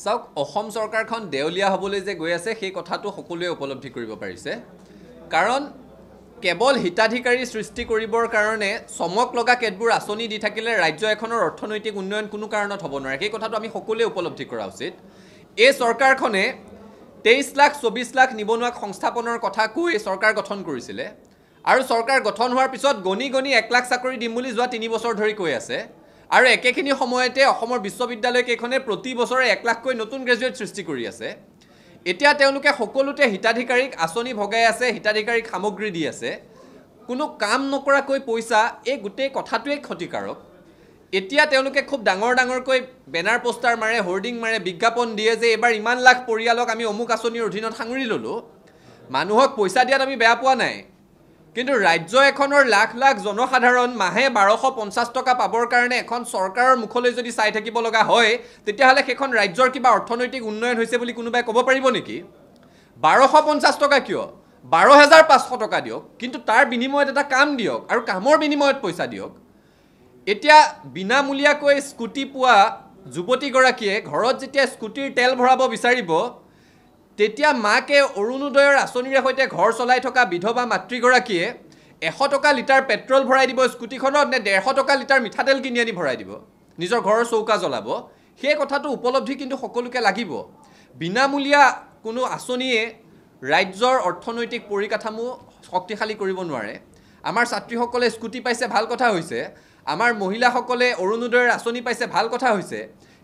চাওক অসম চৰকাৰখন দেউলিয়া হ'বলৈ যে গৈ আছে সেই কথাটো সকলোৱে উপলব্ধি কৰিব পাৰিছে কাৰণ কেৱল হিতাধিকাৰী সৃষ্টি কৰিবৰ কাৰণে চমক লগা কেতবোৰ আঁচনি দি থাকিলে ৰাজ্য এখনৰ অৰ্থনৈতিক উন্নয়ন কোনো কাৰণত হ'ব নোৱাৰে সেই কথাটো আমি সকলোৱে উপলব্ধি কৰা উচিত এই চৰকাৰখনে 23 লাখ 24 লাখ নিবনুৱাক সংস্থাপনৰ কথা কৈ চৰকাৰ গঠন কৰিছিলে আৰু চৰকাৰ গঠন হোৱাৰ পিছত গণি গণি 1 লাখ চাকৰি দিম বুলি যোৱা 3 বছৰ ধৰি কৈ আছে আৰু একেখিনি সময়তে অসমৰ বিশ্ববিদ্যালয় কেইখনে প্ৰতি বছৰে 1 লাখকৈ নতুন গ্ৰেজুৱেট সৃষ্টি কৰি আছে এতিয়া তেওঁলোকে সকলোতে হিতাধিকাৰীক আঁচনি ভগাই আছে হিতাধিকাৰীক সামগ্ৰী দি আছে কোনো কাম নকৰাকৈ পইচা এই গোটেই কথাটোৱে ক্ষতিকাৰক এতিয়া তেওঁলোকে খুব ডাঙৰকৈ বেনাৰ পোষ্টাৰ মাৰে হোৰ্ডিং মাৰে বিজ্ঞাপন দিয়ে যে এবাৰ ইমান লাখ পৰিয়ালক আমি অমুক আঁচনিৰ অধীনত সাঙুৰি ললো মানুহক পইচা দিয়াত আমি বেয়া পোৱা নাই কিন্তু ৰাজ্য এখনৰ লাখ লাখ জনসাধাৰণ মাহে 1250 টকা পাবৰ কাৰণে এখন চৰকাৰৰ মুখলৈ যদি চাই থাকিব লগা হয় তেতিয়াহলে সেইখন ৰাজ্যৰ কিবা অৰ্থনৈতিক উন্নয়ন হৈছে বুলি কোনোবাই ক'ব পাৰিব নেকি 1250 টকা কিয় 12500 টকা দিয়ক কিন্তু তাৰ বিনিময়ত এটা কাম দিয়ক আৰু কামৰ বিনিময়ত পইচা দিয়ক এতিয়া বিনামূলীয়াকৈ স্কুটি পোৱা যুৱতীগৰাকীয়ে ঘৰত যেতিয়া স্কুটিৰ তেল ভৰাব বিচাৰিব তেতিয়া মাকে অৰুণোদয়ৰ আঁচনিৰে সৈতে ঘৰ চলাই থকা বিধৱা মাতৃগৰাকীয়ে 100 টকা লিটাৰ পেট্ৰল ভৰাই দিব স্কুটিখনত নে 150 টকা লিটাৰ মিঠাতেল কিনি আনি ভৰাই দিব নিজৰ ঘৰৰ চৌকা জ্বলাব সেই কথাটো উপলব্ধি কিন্তু সকলোকে লাগিব বিনামূলীয়া কোনো আঁচনিয়ে ৰাজ্যৰ অৰ্থনৈতিক পৰিকাঠামো শক্তিশালী কৰিব নোৱাৰে আমাৰ ছাত্ৰীসকলে স্কুটি পাইছে ভাল কথা হৈছে আমাৰ মহিলাসকলে অৰুণোদয়ৰ আঁচনি পাইছে ভাল কথা হৈছে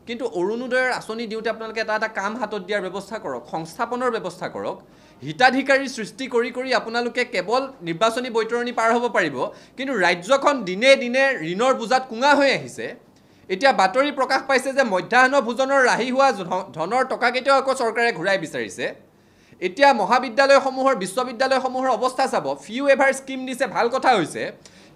কিন্তু অৰুণোদয়ৰ আঁচনি দিওঁতে আপোনালোকে এটা কাম হাতত দিয়াৰ ব্যৱস্থা কৰক সংস্থাপনৰ ব্যৱস্থা কৰক হিতাধিকাৰী সৃষ্টি কৰি আপোনালোকে কেৱল নিৰ্বাচনী বৈতৰণি পাৰ হ'ব পাৰিব কিন্তু ৰাজ্যখন দিনে দিনে ঋণৰ বুজাত কুঙা হৈ আহিছে এতিয়া বাতৰি প্ৰকাশ পাইছে যে মধ্যাহ্ন ভোজনৰ ৰাহি হোৱা ধনৰ টকা কেইটাও আকৌ চৰকাৰে ঘূৰাই বিচাৰিছে এতিয়া মহাবিদ্যালয়সমূহৰ বিশ্ববিদ্যালয়সমূহৰ অৱস্থা চাব ফি ৱেভাৰ স্কিম দিছে ভাল কথা হৈছে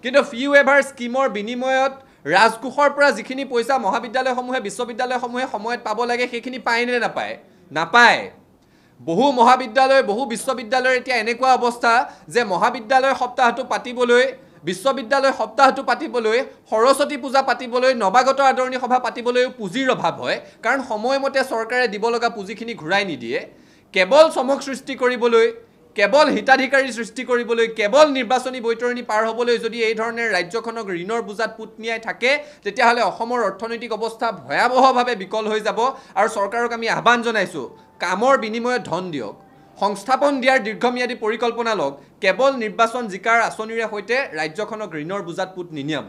কিন্তু ফি ৱেভাৰ স্কিমৰ বিনিময়ত ৰাজকোষৰ পৰা যিখিনি পইচা মহাবিদ্যালয়সমূহে বিশ্ববিদ্যালয়সমূহে সময়ত পাব লাগে সেইখিনি পায় নে নাপায় বহু মহাবিদ্যালয় বহু বিশ্ববিদ্যালয়ৰ এতিয়া এনেকুৱা অৱস্থা যে মহাবিদ্যালয় সপ্তাহটো পাতিবলৈ বিশ্ববিদ্যালয় সপ্তাহটো পাতিবলৈ সৰস্বতী পূজা পাতিবলৈ নৱাগত আদৰণি সভা পাতিবলৈ পুঁজিৰ অভাৱ হয় কাৰণ সময়মতে চৰকাৰে দিব লগা পুঁজিখিনি ঘূৰাই নিদিয়ে কেৱল চমক সৃষ্টি কৰিবলৈ কেৱল হিতাধিকাৰী সৃষ্টি কৰিবলৈ কেৱল নিৰ্বাচনী বৈতৰণি পাৰ হ'বলৈ যদি এই ধৰণে ৰাজ্যখনক ঋণৰ বুজাত পুত নিয়াই থাকে তেতিয়াহলে অসমৰ অৰ্থনৈতিক অৱস্থা ভয়াৱহভাৱে বিকল হৈ যাব আৰু চৰকাৰক আমি আহ্বান জনাইছো কামৰ বিনিময়ত ধন দিয়ক সংস্থাপন দিয়াৰ দীৰ্ঘম্যাদী পৰিকল্পনা লওক কেৱল নিৰ্বাচন জিকাৰ আঁচনিৰে সৈতে ৰাজ্যখনক ঋণৰ বুজাত পুত নিনিয়াব